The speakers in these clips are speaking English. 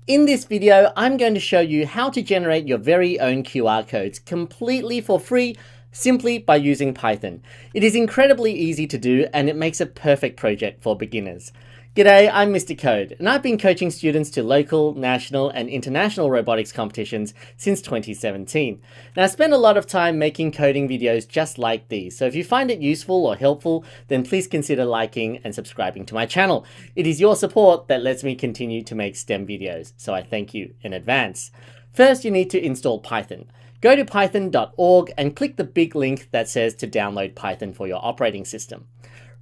In this video, I'm going to show you how to generate your very own QR codes completely for free, simply by using Python. It is incredibly easy to do and it makes a perfect project for beginners. G'day, I'm Mr. Code, and I've been coaching students to local, national, and international robotics competitions since 2017. Now, I spend a lot of time making coding videos just like these, so if you find it useful or helpful, then please consider liking and subscribing to my channel. It is your support that lets me continue to make STEM videos, so I thank you in advance. First, you need to install Python. Go to python.org and click the big link that says to download Python for your operating system.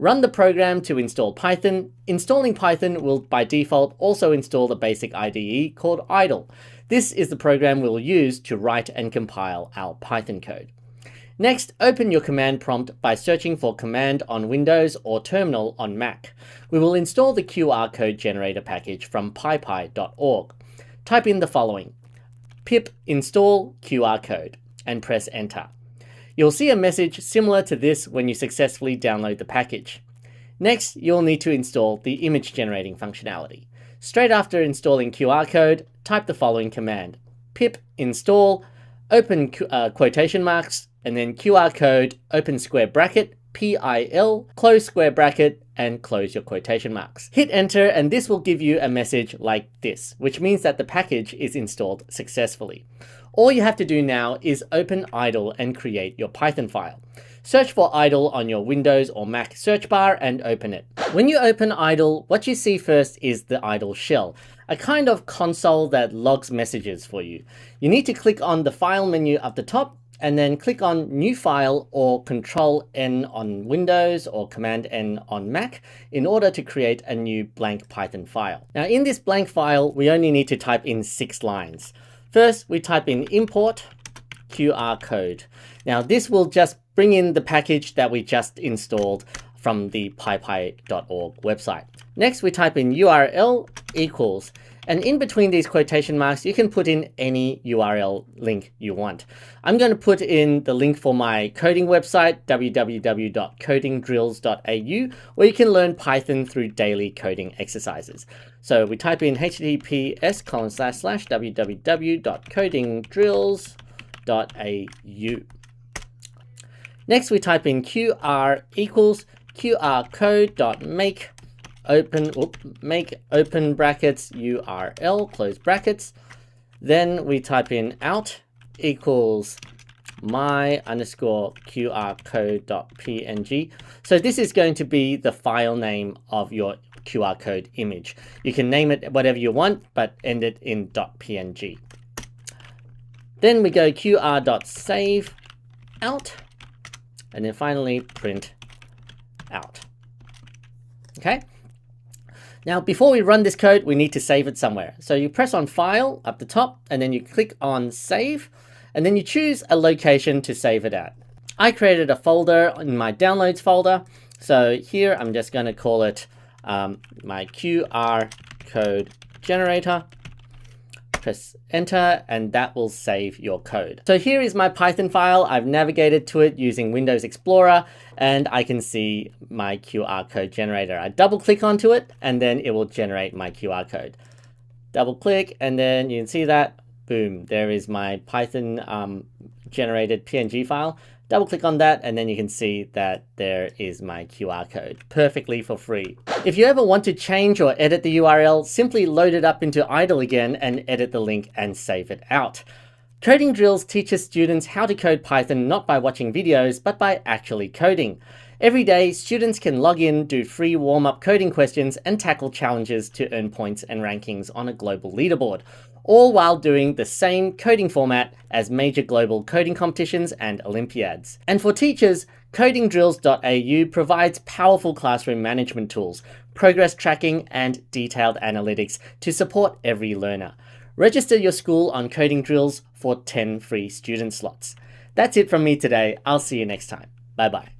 Run the program to install Python. Installing Python will by default also install the basic IDE called idle. This is the program we'll use to write and compile our Python code. Next, open your command prompt by searching for command on Windows or terminal on Mac. We will install the QR code generator package from pypy.org. Type in the following: pip install QR code and press enter. You'll see a message similar to this when you successfully download the package. Next, you'll need to install the image generating functionality. Straight after installing QR code, type the following command: pip install, open quotation marks, and then QR code, open square bracket, PIL, close square bracket, and close your quotation marks. Hit enter and this will give you a message like this, which means that the package is installed successfully. All you have to do now is open idle and create your Python file. Search for idle on your Windows or Mac search bar and open it. When you open idle, what you see first is the idle shell, a kind of console that logs messages for you. You need to click on the file menu up the top and then click on New File or Control N on Windows or Command N on Mac in order to create a new blank Python file. Now in this blank file, we only need to type in 6 lines. First, we type in import QR code. Now this will just bring in the package that we just installed from the pypy.org website. Next, we type in URL equals, and in between these quotation marks, you can put in any URL link you want. I'm going to put in the link for my coding website, www.CodingDrills.au, where you can learn Python through daily coding exercises. So we type in https://www.codingdrills.au. Next, we type in QR equals qrcode.make open brackets URL, close brackets. Then we type in out equals my_qrcode.png. So this is going to be the file name of your QR code image. You can name it whatever you want, but end it in .png. Then we go qr.save out, and then finally print out. Okay. Now, before we run this code, we need to save it somewhere. So you press on File up the top, and then you click on Save, and then you choose a location to save it at. I created a folder in my Downloads folder. So here, I'm just going to call it my QR code generator. Press enter and that will save your code. So here is my Python file. I've navigated to it using Windows Explorer and I can see my QR code generator. I double click onto it and then it will generate my QR code. Double click and then you can see that, boom, there is my Python generated PNG file. Double click on that and then you can see that there is my QR code, perfectly for free. If you ever want to change or edit the URL, simply load it up into idle again and edit the link and save it out. Coding Drills teaches students how to code Python not by watching videos, but by actually coding. Every day, students can log in, do free warm-up coding questions, and tackle challenges to earn points and rankings on a global leaderboard, all while doing the same coding format as major global coding competitions and Olympiads. And for teachers, CodingDrills.au provides powerful classroom management tools, progress tracking, and detailed analytics to support every learner. Register your school on Coding Drills for 10 free student slots. That's it from me today. I'll see you next time. Bye-bye.